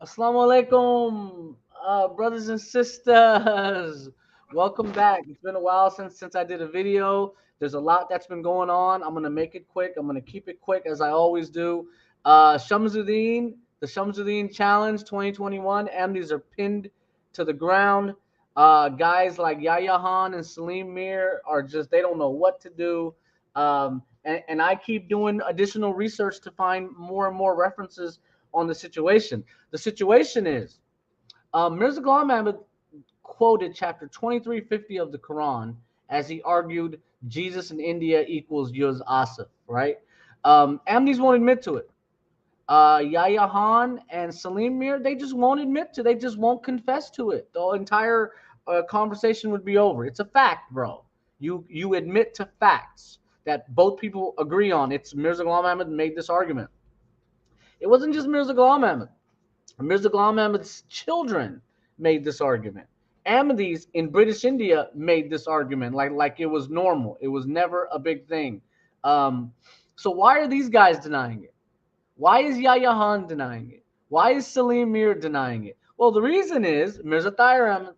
Assalamu alaikum, brothers and sisters. Welcome back. It's been a while since I did a video. There's a lot that's been going on. I'm gonna make it quick. I'm gonna keep it quick as I always do. Shamsuddin, the Shamsuddin Challenge 2021. Amnis are pinned to the ground. Guys like Yahya Han and Salim Mir are just they don't know what to do. And I keep doing additional research to find more and more references on the situation. The situation is Mirza Ghulam Ahmad quoted chapter 2350 of the Quran as he argued Jesus in India equals Yuz Asaf, right? Amnis won't admit to it. Yahya Han and Salim Mir, they just won't admit to, they just won't confess to it. The entire conversation would be over. It's a fact, bro. You admit to facts that both people agree on. It's Mirza Ghulam Ahmad made this argument. It wasn't just Mirza Ghulam Ahmad. Mirza Ghulam Ahmad's children made this argument. Ahmadis in British India made this argument like it was normal. It was never a big thing. Um, so why are these guys denying it? Why is Yahya Han denying it? Why is Salim Mir denying it? Well, the reason is Mirza Tahir Ahmad.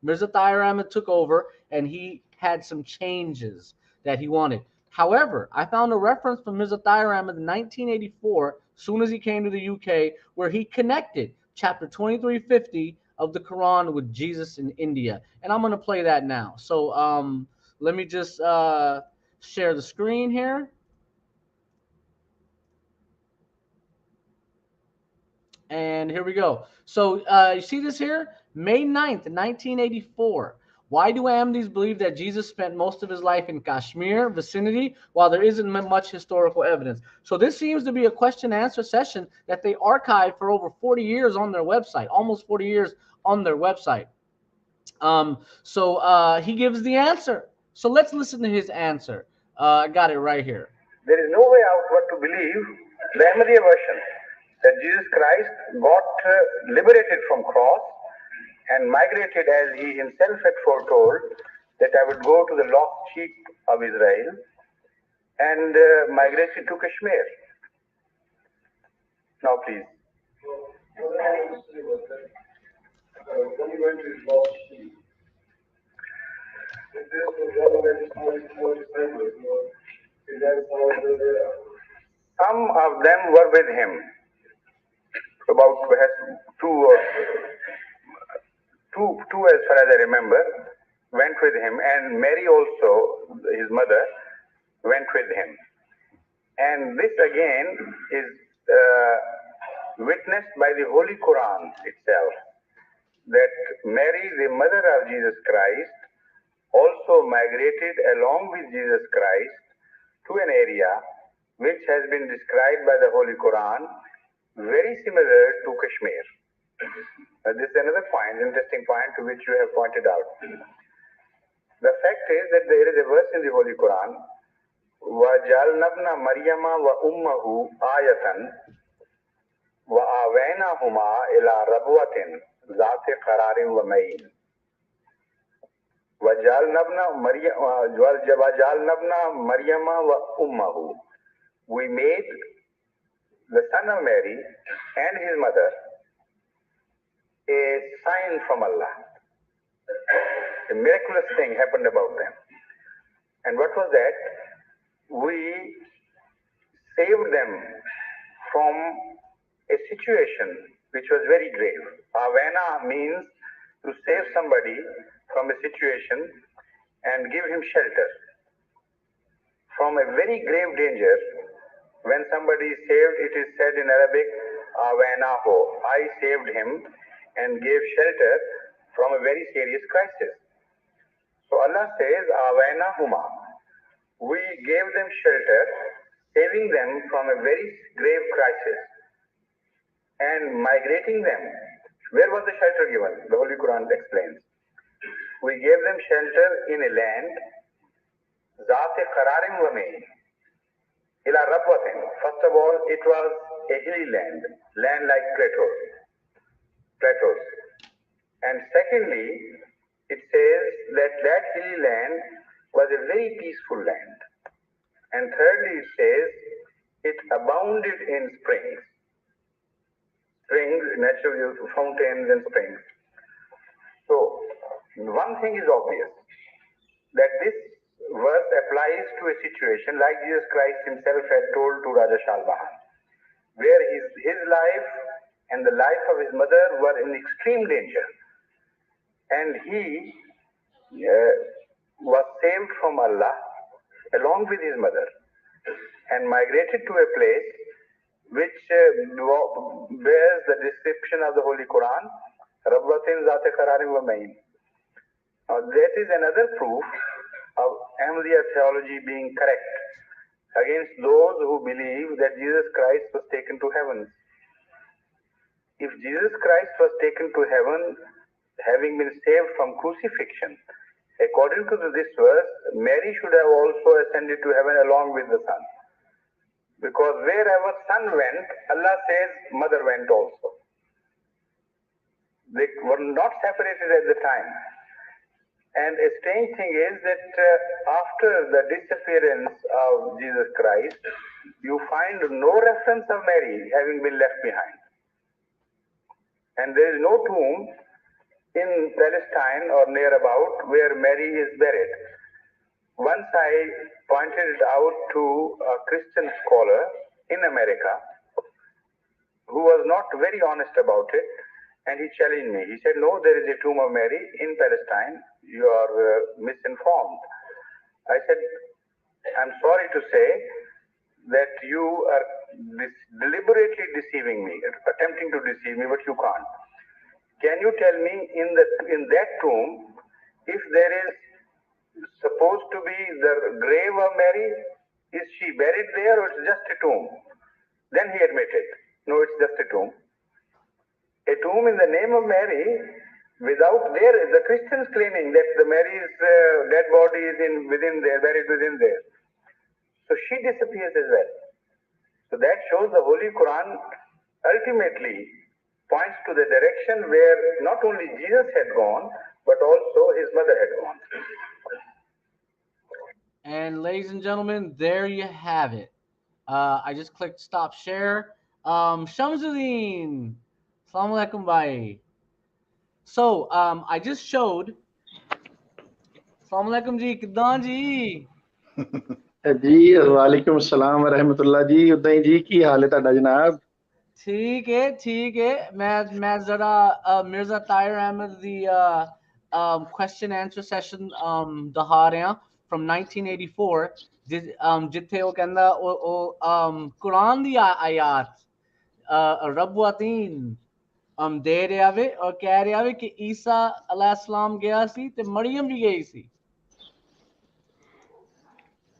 Mirza Tahir Ahmad took over and he had some changes that he wanted. However, I found a reference from Mirza Tahir Ahmad in 1984, soon as he came to the UK, where he connected chapter 2350 of the Quran with Jesus in India. And I'm going to play that now. So let me just share the screen here. And here we go. So you see this here? May 9th, 1984. Why do Ahmadis believe that Jesus spent most of his life in Kashmir vicinity while there isn't much historical evidence? So this seems to be a question and answer session that they archived for over 40 years on their website, almost 40 years on their website. He gives the answer. So let's listen to his answer. I got it right here. There is no way out but to believe the Ahmadiyya version that Jesus Christ got liberated from cross and migrated as he himself had foretold that I would go to the lost sheep of Israel and migrated to Kashmir. Now please. When you went to his lost sheep, some of them were with him, about two as far as I remember, went with him, and Mary also, his mother, went with him. And this again is witnessed by the Holy Quran itself, that Mary, the mother of Jesus Christ, also migrated along with Jesus Christ to an area which has been described by the Holy Quran very similar to Kashmir. This is another point, interesting point to which you have pointed out. The fact is that there is a verse in the Holy Quran, وَجَعَلْنَا مَرْيَمَ وَأُمَّهُ آيَةً وَآوَيْنَاهُمَا إِلَى رَبْوَةٍ ذَاتِ قَرَارٍ وَمَعِينٍ. وَجَعَلْنَا مَرْيَمَ وَأُمَّهُ. We made the son of Mary and his mother a sign from Allah. A miraculous thing happened about them. And what was that? We saved them from a situation which was very grave. Avena means to save somebody from a situation and give him shelter from a very grave danger. When somebody is saved, it is said in Arabic, Avenaho, I saved him and gave shelter from a very serious crisis. So Allah says, Avenahuma, we gave them shelter, saving them from a very grave crisis and migrating them. Where was the shelter given? The Holy Quran explains. We gave them shelter in a land, Zate Qararim Wame, Ila Rabwatin. First of all, it was a hilly land like plateaus. And secondly, it says that hilly land was a very peaceful land. And thirdly, it says it abounded in springs. springs, natural fountains and springs. So one thing is obvious, that this verse applies to a situation like Jesus Christ himself had told to Raja Shalbahan, where his life and the life of his mother were in extreme danger. And he was saved from Allah along with his mother and migrated to a place which bears the description of the Holy Quran, Rabbatin Zate Qararin wa Main. That is another proof of Ahmadiyya theology being correct against those who believe that Jesus Christ was taken to heaven. If Jesus Christ was taken to heaven, having been saved from crucifixion, according to this verse, Mary should have also ascended to heaven along with the Son. Because wherever Son went, Allah says mother went also. They were not separated at the time. And a strange thing is that after the disappearance of Jesus Christ, you find no reference of Mary having been left behind. And there is no tomb in Palestine or near about where Mary is buried. Once I pointed it out to a Christian scholar in America who was not very honest about it, and he challenged me. He said, no, there is a tomb of Mary in Palestine. You are misinformed. I said, I'm sorry to say that you are deliberately deceiving me, attempting to deceive me, but you can't. Can you tell me in that tomb, if there is supposed to be the grave of Mary, is she buried there or it's just a tomb? Then he admitted, no, it's just a tomb. A tomb in the name of Mary, without the Christians claiming that the Mary's dead body is within there, buried within there. So she disappears as well. So that shows the Holy Quran ultimately points to the direction where not only Jesus had gone, but also his mother had gone. And ladies and gentlemen, there you have it. I just clicked stop share. Shamsuddin, Assalamu alaikum bhai. So I just showed. Assalamu alaikum ji, kidan ji? जी वालेकुम अस्सलाम व रहमतुल्लाह जी उदय जी की हाल है ਤੁਹਾਡਾ जनाब ठीक है मैं जरा Mirza Tahir Ahmad the question answer session ਦਿਖਾ ਰਿਹਾ from 1984 ਜਿੱਥੇ ਉਹ ਕਹਿੰਦਾ ਉਹ ਕੁਰਾਨ ਦੀ ਆਇਤ रबवातीन दे ਰਿਹਾ ਵੇ ਔਰ ਕਹਿ ਰਿਹਾ ਵੇ ਕਿ ਈਸਾ अलैहिस्सलाम ਗਿਆ ਸੀ ਤੇ ਮਰੀਮ ਵੀ ਗਈ ਸੀ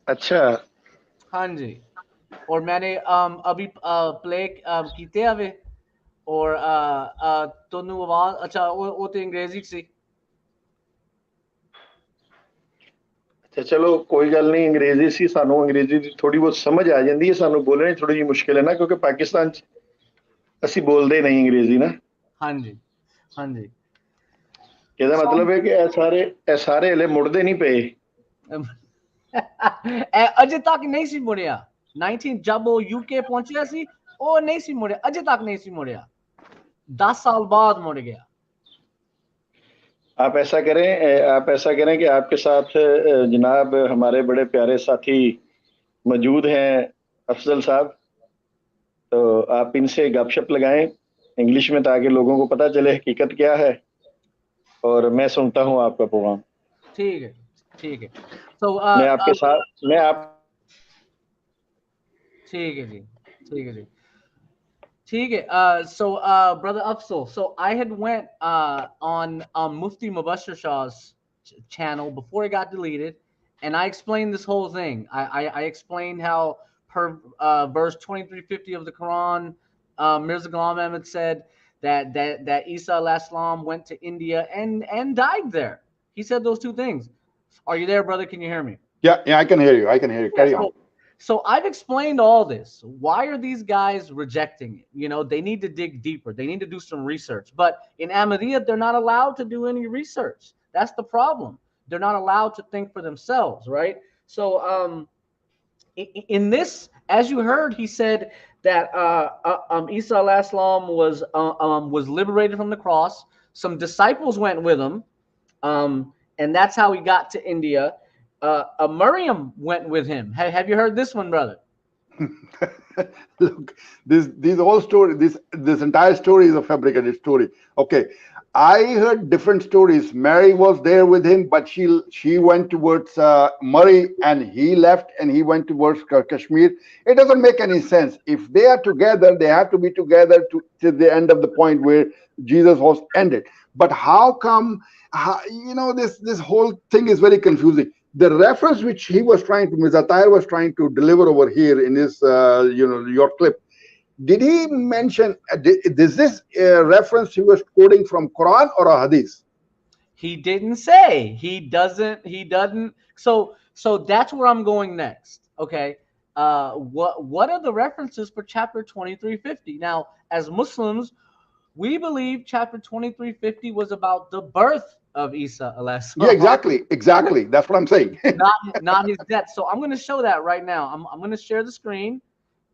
अच्छा हाँ जी और मैंने अभी प्ले कीते हुए और ਤੁਹਾਨੂੰ ਆਵਾਜ਼ अच्छा ਉਹ ਤੇ ਅੰਗਰੇਜ਼ੀ ਸੀ अच्छा चलो कोई गल नहीं अंग्रेजी सी सानू अंग्रेजी दी थोड़ी बहुत समझ आ जाती है सानू बोलने थोड़ी जी मुश्किल है ना क्योंकि पाकिस्तान च ਅਸੀਂ बोलते नहीं अंग्रेजी ना हाँ जी ਇਹਦਾ मतलब है कि ਇਹ ਸਾਰੇ ਹਲੇ ਮੁੜਦੇ ਨਹੀਂ ਪਏ ਅਜੇ ਤੱਕ ਨਹੀਂ ਸੀ ਮੁੜਿਆ 19 ਜਬ ਉਹ यूके ਪਹੁੰਚਿਆ ਸੀ ਉਹ ਨਹੀਂ ਸੀ ਮੁੜਿਆ ਅਜੇ ਤੱਕ ਨਹੀਂ ਸੀ ਮੁੜਿਆ 10 साल बाद मुड़ गया आप ऐसा करें कि आपके साथ जनाब हमारे बड़े प्यारे साथी मौजूद हैं अफजल साहब तो आप इनसे गपशप लगाएं इंग्लिश में ताकि लोगों को पता चले हकीकत क्या है और मैं सुनता हूं आपका प्रोग्राम ठीक है तो मैं आपके साथ मैं आप ठीक है जी so brother Afzal, so I had went on Mufti Mubashir Shah's channel before it got deleted and I explained this whole thing. I explained how per verse 2350 of the Quran Mirza Ghulam Ahmad said that Isa alayhis salam went to India and died there. He said those two things. Are you there, brother? Can you hear me? Yeah, I can hear you. Carry on. So I've explained all this. Why are these guys rejecting it? You know, they need to dig deeper. They need to do some research. But in Ahmadiyya, they're not allowed to do any research. That's the problem. They're not allowed to think for themselves, right? So in this, as you heard, he said that Isa alayhi salam was liberated from the cross. Some disciples went with him, and that's how he got to India. Maryam went with him. Have you heard this one, brother? Look, these whole story, this entire story is a fabricated story. Okay, I heard different stories. Mary was there with him, but she went towards Murray, and he left, and he went towards Kashmir. It doesn't make any sense. If they are together, they have to be together to the end of the point where Jesus was ended. But how come? This whole thing is very confusing. The reference which he was trying to, Mirza Tahir was trying to deliver over here in his, your clip, did he mention, is this reference he was quoting from Quran or a Hadith? He didn't say. He doesn't. So that's where I'm going next. Okay. What are the references for chapter 2350? Now, as Muslims, we believe chapter 2350 was about the birth of Isa alayhi salam. Yeah, exactly. That's what I'm saying. not his death. So I'm going to show that right now. I'm going to share the screen,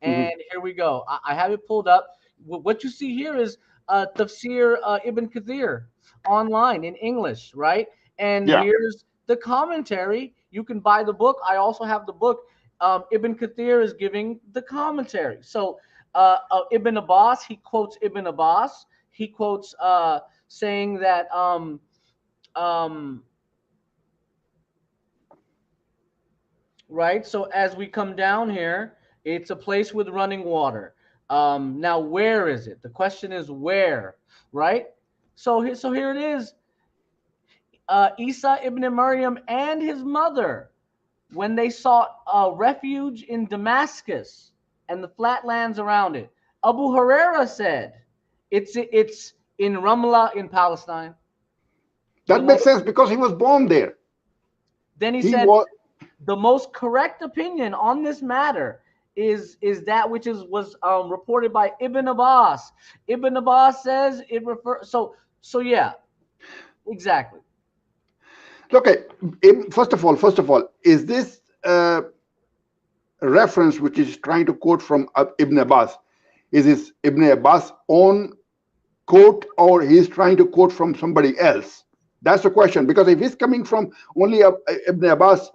and here we go. I have it pulled up. What you see here is Tafsir Ibn Kathir online in English, right? And here's the commentary. You can buy the book. I also have the book. Ibn Kathir is giving the commentary. So Ibn Abbas, he quotes Ibn Abbas. He quotes saying that right. So as we come down here, it's a place with running water. Now, where is it? The question is where, right? So here it is. Isa ibn Maryam and his mother, when they sought refuge in Damascus and the flatlands around it. Abu Huraira said it's in Ramla in Palestine. That makes sense because he was born there. Then he said the most correct opinion on this matter is that which was reported by Ibn Abbas. Ibn Abbas says it refers. So yeah, exactly. Okay, first of all, is this reference which is trying to quote from Ibn Abbas? Is this Ibn Abbas' own quote, or he's trying to quote from somebody else? That's the question. Because if he's coming from only Ibn Abbas'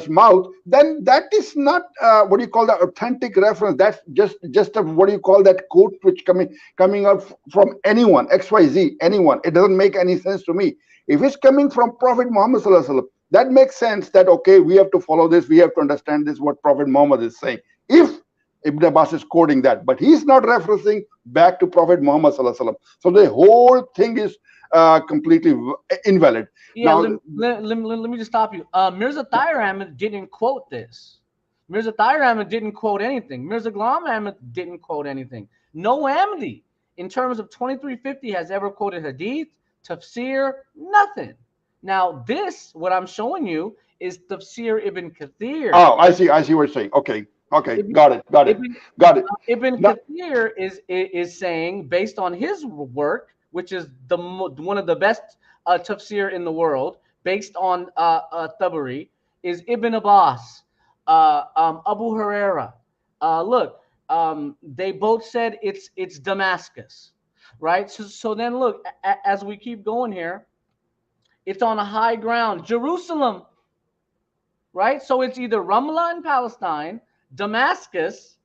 mouth, then that is not what do you call the authentic reference. That's just a, what do you call that quote which coming out from anyone, XYZ, anyone. It doesn't make any sense to me. If it's coming from Prophet Muhammad sallallahu alaihi wasallam, that makes sense. That okay, we have to follow this. We have to understand this. What Prophet Muhammad is saying. If Ibn Abbas is quoting that, but he's not referencing back to Prophet Muhammad sallallahu alaihi wasallam. So the whole thing is completely invalid. Yeah, now, let me just stop you. Mirza Tahir Ahmad didn't quote this. Mirza Tahir Ahmad didn't quote anything. Mirza Ghulam Ahmad didn't quote anything. No Ahmadi, in terms of 2350, has ever quoted hadith, tafsir, nothing. Now, this, what I'm showing you, is Tafsir Ibn Kathir. Oh, I see what you're saying. Okay, got it. Ibn Kathir is saying, based on his work, which is one of the best tafsir in the world, based on Tabari, is Ibn Abbas, Abu Huraira. Look, they both said it's Damascus, right? So then look, as we keep going here, it's on a high ground, Jerusalem, right? So it's either Ramla in Palestine, Damascus.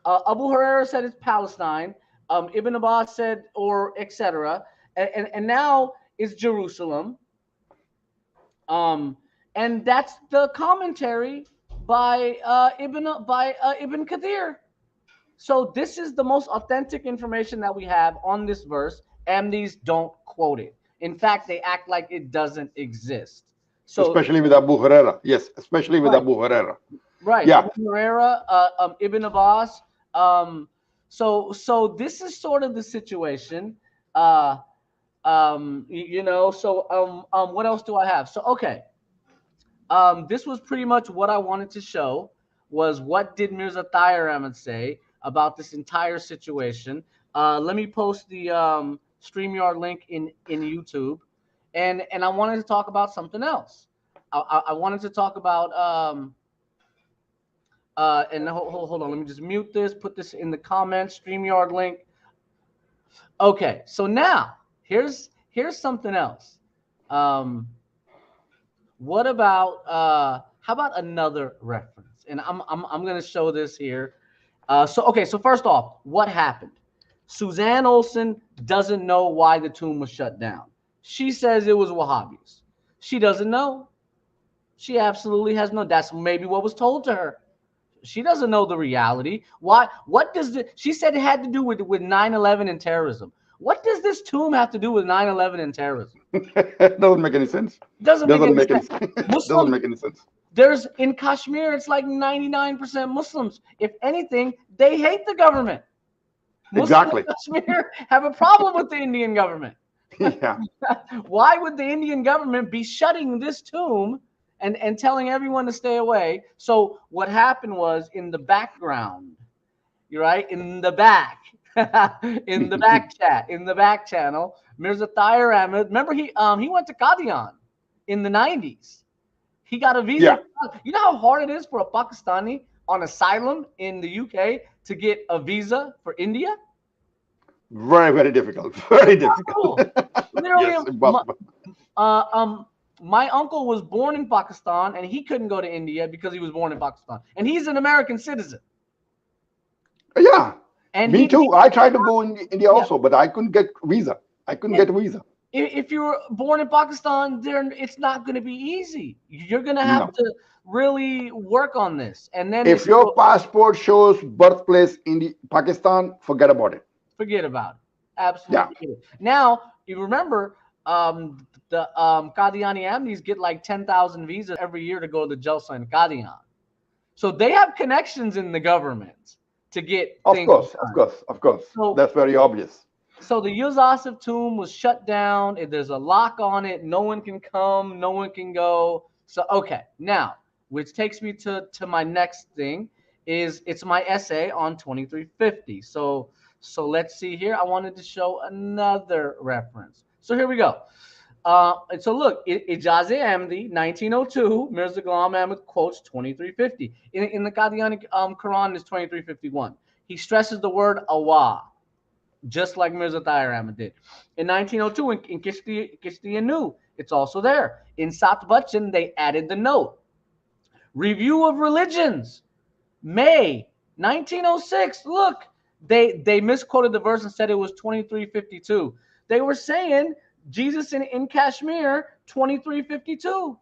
Abu Huraira said it's Palestine. Ibn Abbas said, or etc. And now it's Jerusalem. And that's the commentary by Ibn Kathir. So this is the most authentic information that we have on this verse. Ahmadis don't quote it. In fact, they act like it doesn't exist. So especially with Abu Huraira. Yes, especially with Abu Huraira. Right. Yeah. Abu Huraira, Ibn Abbas. So this is sort of the situation. What else do I have? So okay. This was pretty much what I wanted to show, was what did Mirza Tahir Ahmad say about this entire situation. Let me post the StreamYard link in YouTube. And I wanted to talk about something else. I wanted to talk about And hold on, let me just mute this, put this in the comments, StreamYard link. Okay, so now here's something else. What about how about another reference? And I'm gonna show this here. So first off, what happened? Suzanne Olsson doesn't know why the tomb was shut down. She says it was Wahhabis. She doesn't know. She absolutely has no. That's maybe what was told to her. She doesn't know the reality. Why? What does the? She said it had to do with 9/11 and terrorism. What does this tomb have to do with 9/11 and terrorism? Doesn't make any sense. Doesn't make any sense. Doesn't make any sense. There's in Kashmir, it's like 99% Muslims. If anything, they hate the government. Muslims Exactly. in Kashmir have a problem with the Indian government. Yeah. Why would the Indian government be shutting this tomb and telling everyone to stay away? So what happened was in the background, you're right, in the back, in the back chat, in the back channel, Mirza Tahir Ahmad. Remember he went to Qadian in the 90s. He got a visa. Yeah. You know how hard it is for a Pakistani on asylum in the UK to get a visa for India? Very, very difficult. Very difficult. Literally, Yes, impossible. my uncle was born in Pakistan and he couldn't go to India because he was born in Pakistan. And he's an American citizen. Yeah. And Me too. I tried to go in India also, but I couldn't get visa. I couldn't get a visa. If you were born in Pakistan, then it's not going to be easy. You're going to have to really work on this. And then if your passport shows birthplace in Pakistan, forget about it. Forget about it. Absolutely. Yeah. Now, you remember the Qadiani Ahmadis get like 10,000 visas every year to go to the Jalsa in Qadian. So they have connections in the government to get things done. Of course. So, that's very obvious. So the Yuz Asaf tomb was shut down. There's a lock on it. No one can come. No one can go. So, okay. Now, which takes me to my next thing is it's my essay on 2350. So let's see here. I wanted to show another reference. So here we go. So look, Ijaz Ahmadi, 1902, Mirza Ghulam Ahmad quotes 2350. In the Qadiani Quran is 2351. He stresses the word awa, just like Mirza Tahir Ahmad did. In 1902, in Kishti Anu, it's also there. In Sat Bachan, they added the note. Review of Religions, May 1906. Look, they misquoted the verse and said it was 2352. They were saying Jesus in Kashmir, 2352.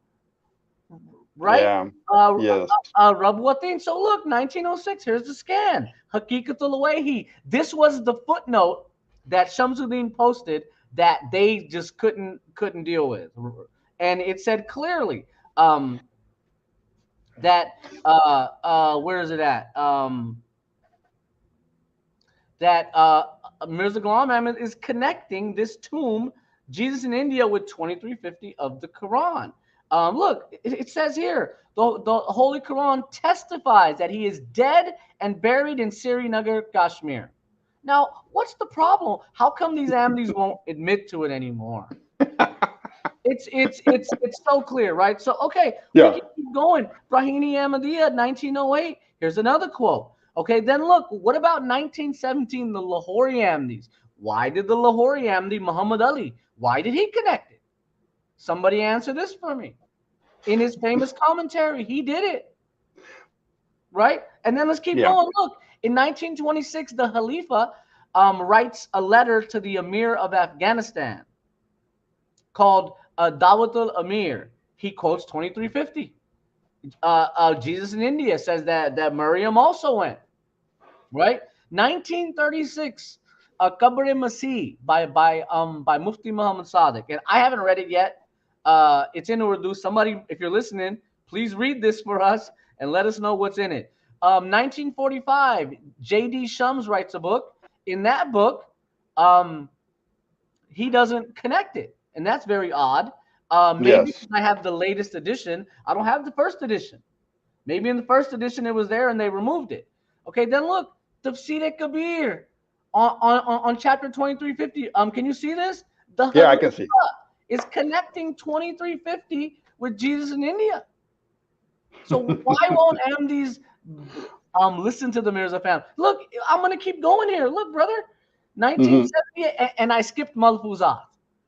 Right? Yeah. Yes. Rabwatin. So look, 1906. Here's the scan. Haqiqatul Awahi. This was the footnote that Shamsuddin posted that they just couldn't deal with, and it said clearly that where is it at? That Mirza Ghulam Ahmad is connecting this tomb, Jesus in India, with 2350 of the Quran. Look, it says here, the Holy Quran testifies that he is dead and buried in Srinagar, Kashmir. Now, what's the problem? How come these Ahmadis won't admit to it anymore? It's so clear, right? So, okay, we can keep going. Brahini Ahmadiyya, 1908. Here's another quote. Okay, then look, what about 1917, the Lahori-Ahmadis? Why did the Lahori-Ahmadi, Muhammad Ali, why did he connect it? Somebody answer this for me. In his famous commentary, he did it. Right? And then let's keep going. Look, in 1926, the Khalifa writes a letter to the Emir of Afghanistan called Dawatul Amir. He quotes 2350. Jesus in India says that Maryam also went. Right? 1936, Qabr-e-Masih by Mufti Muhammad Sadiq. And I haven't read it yet. It's in Urdu. Somebody, if you're listening, please read this for us and let us know what's in it. 1945, J.D. Shums writes a book. In that book, he doesn't connect it, and that's very odd. Maybe I have the latest edition. I don't have the first edition. Maybe in the first edition it was there and they removed it. Okay, then look, Tafsir Kabir on chapter 2350. Can you see this? I can see. Is connecting 2350 with Jesus in India. So why won't Ahmadis Listen to the Mirza family. Look, I'm gonna keep going here. Look, brother, 1978, and I skipped Malfuzat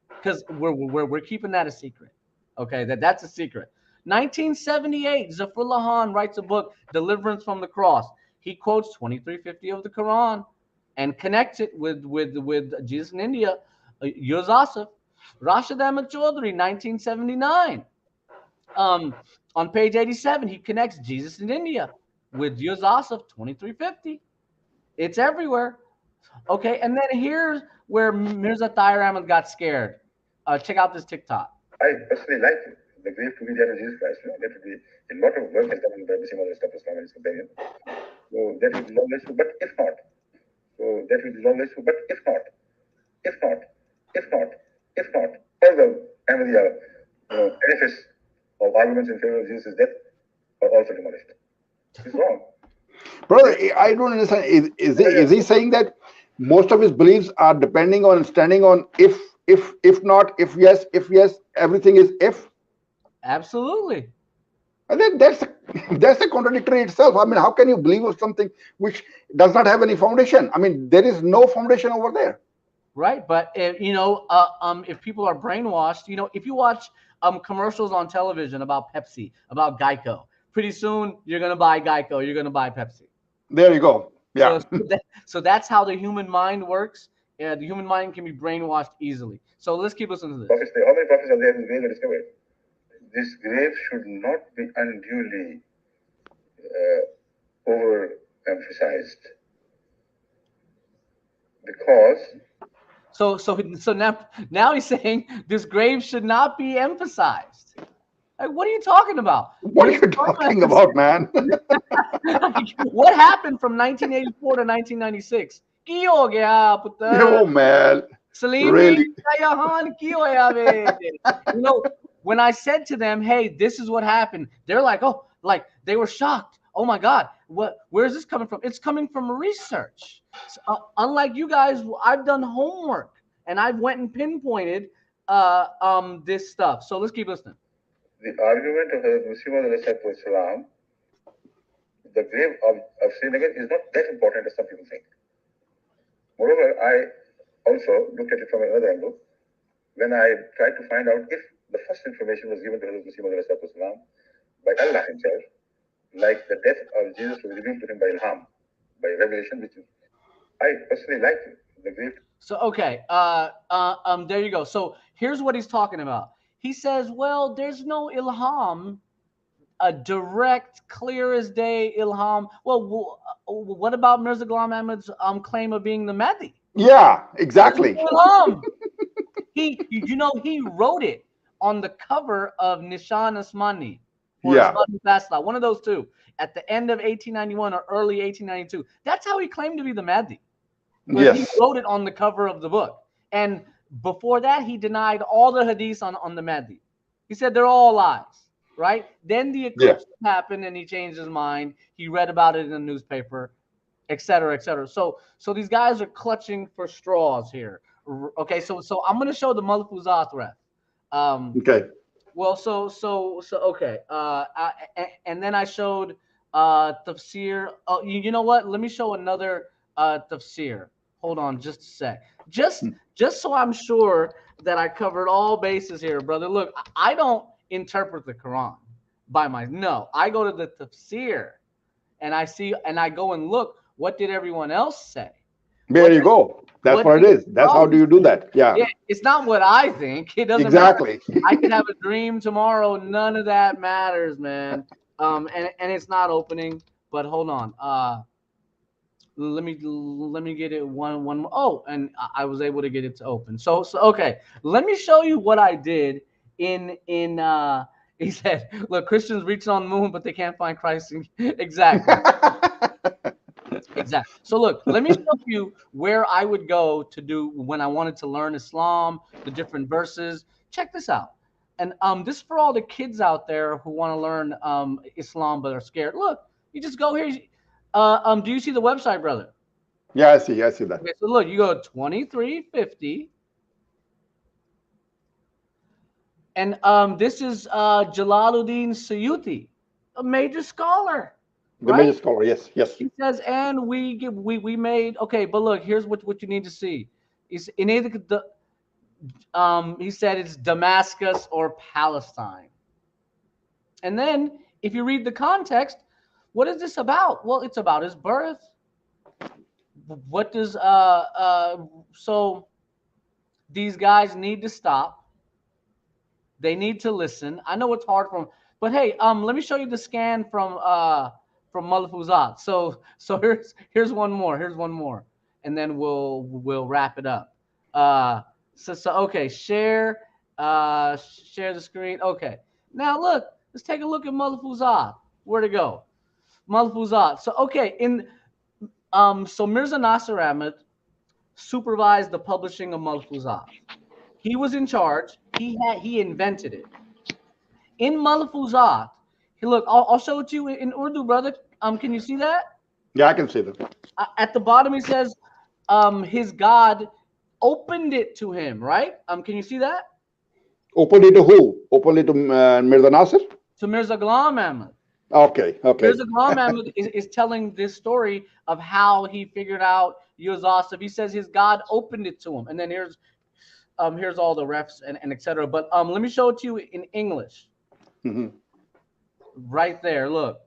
because we're keeping that a secret. Okay, that's a secret. 1978, Zafrullah Khan writes a book, Deliverance from the Cross. He quotes 2350 of the Quran and connects it with Jesus in India. Yuz Asaf, Rashid Ahmad Chaudhry, 1979. On page 87, he connects Jesus in India with Yuz Asaf, 2350. It's everywhere. Okay, and then here's where Mirza Tahir Ahmad got scared. Check out this TikTok. I personally like the grave to be there of Jesus Christ. That would be a lot of work has done in the same other stuff Islam and its companion. So that would be long list, but if not. So that would be long list, but if not, all the Ahmadiyya edifice of arguments in favor of Jesus' death are also demolished. It's wrong. Brother, I don't understand. Is he saying that most of his beliefs are depending on standing on if not, if yes, everything is if? Absolutely. And then that's a contradictory itself. I mean, how can you believe of something which does not have any foundation? I mean, there is no foundation over there. Right, but if people are brainwashed, if you watch commercials on television about Pepsi, about Geico, pretty soon you're gonna buy Geico, you're gonna buy Pepsi. There you go. Yeah. So that's how the human mind works. The human mind can be brainwashed easily. So let's keep listening to this. Prophets, how many prophets are there in the grave are discovered? This grave should not be unduly overemphasized, because so now he's saying this grave should not be emphasized. Like, what are you talking about? What are you talking about, man? What happened from 1984 to 1996? Oh man. Really? When I said to them, hey, this is what happened, they're like, oh, like they were shocked. Oh my God, where is this coming from? It's coming from research. So, unlike you guys, I've done homework and I've went and pinpointed this stuff. So let's keep listening. The argument of the Muslim, the grave of Srinagar is not that important as some people think. Moreover, I also looked at it from another angle when I tried to find out if the first information was given to Hazrat Muslim by Allah himself, like the death of Jesus was revealed to him by ilham, by revelation, which is, I personally like the grave. So okay, there you go. So here's what he's talking about. He says, well, there's no ilham, a direct, clear as day ilham. Well, what about Mirza Ghulam Ahmad's claim of being the Mahdi? Yeah, exactly. He wrote it on the cover of Nishan Asmani. Yeah. One of those two. At the end of 1891 or early 1892. That's how he claimed to be the Mahdi. Yes. He wrote it on the cover of the book. And before that, he denied all the hadiths on the Mahdi. He said they're all lies, right? Then the eclipse happened and he changed his mind. He read about it in the newspaper, et cetera, et cetera. So these guys are clutching for straws here. Okay, so I'm going to show the Malfuzat ref. Okay. Well, so okay. And then I showed tafsir. Oh, you know what? Let me show another tafsir. Hold on, just a sec. Just so I'm sure that I covered all bases here, brother. Look, I don't interpret the Quran no. I go to the tafsir, and I go and look. What did everyone else say? There you go. That's what it is. That's how do you do that? Yeah. It's not what I think. It doesn't exactly matter. I could have a dream tomorrow. None of that matters, man. And it's not opening. But hold on. Let me get it one more. Oh, and I was able to get it to open. So okay. Let me show you what I did in he said, look, Christians reaching on the moon, but they can't find Christ. Exactly. Exactly. So look, let me show you where I would go to do when I wanted to learn Islam, the different verses. Check this out. And this is for all the kids out there who want to learn Islam but are scared. Look, you just go here. Do you see the website, brother? Yeah, I see that. Okay, so look, you go to 2350. And this is Jalaluddin Suyuti, a major scholar. The right? major scholar, yes, yes. He says, and we made, okay, but look, here's what you need to see. He's in either the he said it's Damascus or Palestine. And then if you read the context, what is this about? Well, it's about his birth. What does so these guys need to stop. They need to listen. I know it's hard for them, but hey, let me show you the scan from Malfuzat. So here's one more. Here's one more, and then we'll wrap it up. So okay, share the screen. Okay, now look, let's take a look at Malfuzat. Where to go? Malfuzat. So okay, so Mirza Tahir Ahmad supervised the publishing of Malfuzat. He was in charge. He invented it. In Malfuzat, look, I'll show it to you in Urdu, brother. Can you see that? Yeah, I can see that. At the bottom, he says, his God opened it to him, right? Can you see that? Opened it to who? Opened it to Mirza Nasir? To Mirza Ghulam Ahmad. Okay, okay. Mirza Ghulam Ahmad is telling this story of how he figured out Yuz Asaf. He says his God opened it to him. And then here's all the refs and etc. But let me show it to you in English. Mm-hmm. Right there, look.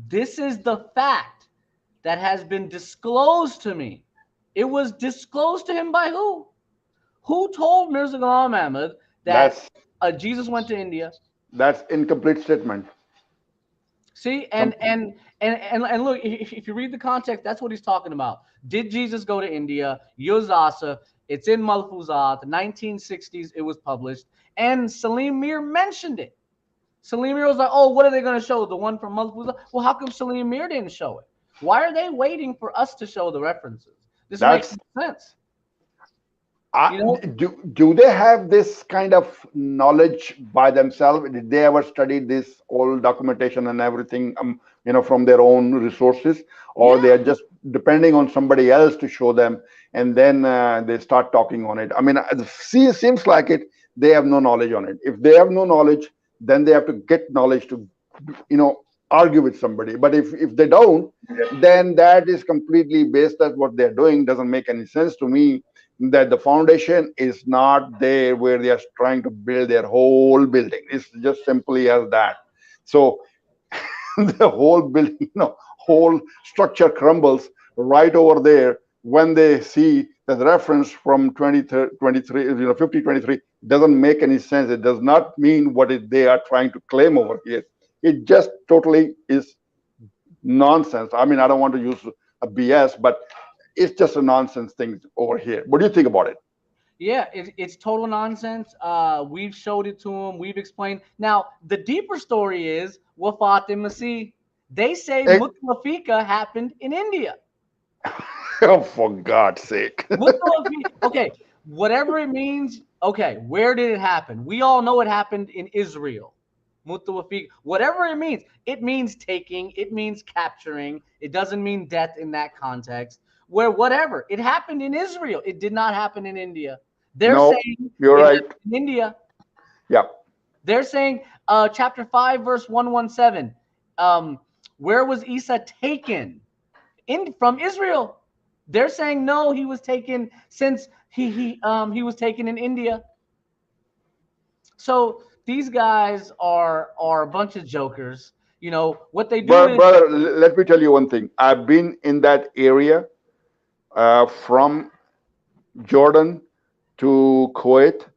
This is the fact that has been disclosed to me. It was disclosed to him by who? Who told Mirza Ghulam Ahmad that Jesus went to India? That's incomplete statement. See, and look, if you read the context, that's what he's talking about. Did Jesus go to India? Yuz Asaf. It's in Malfuzat. The 1960s, it was published, and Salim Mir mentioned it. Salim Mir was like, "Oh, what are they going to show? The one from Malfuzat?" Well, how come Salim Mir didn't show it? Why are they waiting for us to show the references? This makes sense. Do they have this kind of knowledge by themselves? Did they ever study this all documentation and everything, from their own resources, or they are just depending on somebody else to show them, and then they start talking on it? I mean, it seems like they have no knowledge on it. If they have no knowledge, then they have to get knowledge to, argue with somebody. But if they don't, then that is completely based on what they're doing. Doesn't make any sense to me. That the foundation is not there where they are trying to build their whole building. It's just simply as that. So the whole building, whole structure crumbles right over there when they see the reference from 5023 doesn't make any sense. It does not mean what they are trying to claim over here. It just totally is nonsense. I mean, I don't want to use a BS, but it's just a nonsense thing over here. What do you think about it? Yeah, it's total nonsense. We've showed it to them. We've explained. Now, the deeper story is Wafat Masih. They say Mutlafika happened in India. Oh, for God's sake. Okay, whatever it means. Okay, where did it happen? We all know it happened in Israel. Mutawaffiq, whatever it means taking, it means capturing. It doesn't mean death in that context. Where whatever, it happened in Israel. It did not happen in India. They're saying you're right. In India. Yeah. They're saying chapter 5, verse 117. Where was Eisa taken? From Israel. They're saying no, he was taken since he was taken in India. So these guys are a bunch of jokers. What they do. Brother, let me tell you one thing. I've been in that area from Jordan to Kuwait.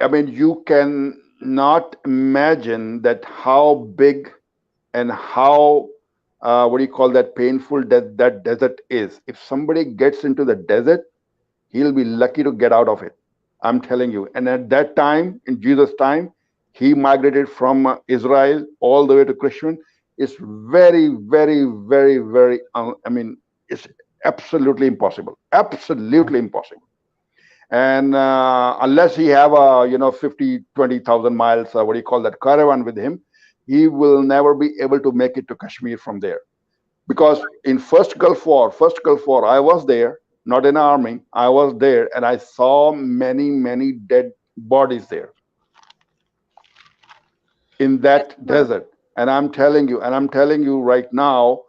I mean, you can not imagine that how big and how painful that desert is. If somebody gets into the desert, he'll be lucky to get out of it. I'm telling you. And at that time, in Jesus' time, he migrated from Israel all the way to Christian. It's very, very, very, very, it's absolutely impossible. Absolutely impossible. And unless he have a 20,000 miles caravan with him, he will never be able to make it to Kashmir from there. Because in first Gulf War, I was there, not in the army. I was there and I saw many, many dead bodies there in that desert. And I'm telling you right now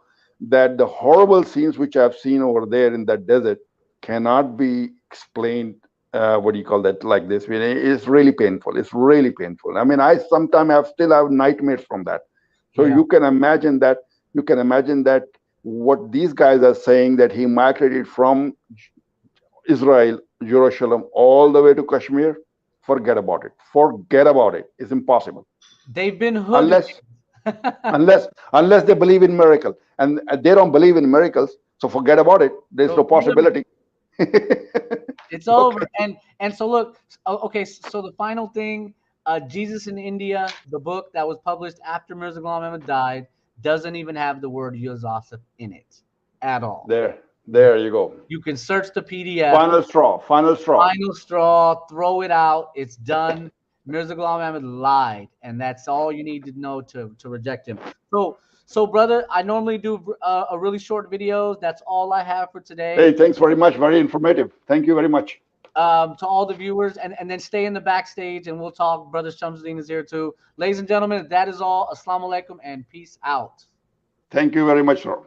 that the horrible scenes which I've seen over there in that desert cannot be explained. What do you call that? Like this, it's really painful. It's really painful. I mean, I sometimes still have nightmares from that. So Yeah. you can imagine that. You can imagine that what these guys are saying, that he migrated from Israel, Jerusalem, all the way to Kashmir. Forget about it. Forget about it. It's impossible. They've been hoodwinked. Unless unless they believe in miracle, and they don't believe in miracles, so forget about it. There's no possibility. It's over. And so look, okay, so the final thing, Jesus in India, the book that was published after Mirza Ahmad died, doesn't even have the word Yuz Asaf in it at all. There you go. You can search the PDF. Final straw. Final straw. Throw it out. It's done. Mirza Ahmad lied, and that's all you need to know to reject him. So brother, I normally do a really short videos. That's all I have for today. Hey, thanks very much. Very informative. Thank you very much. To all the viewers, and then stay in the backstage, and we'll talk. Brother Shamsuddin is here too. Ladies and gentlemen, that is all. Assalamu alaikum and peace out. Thank you very much, sir.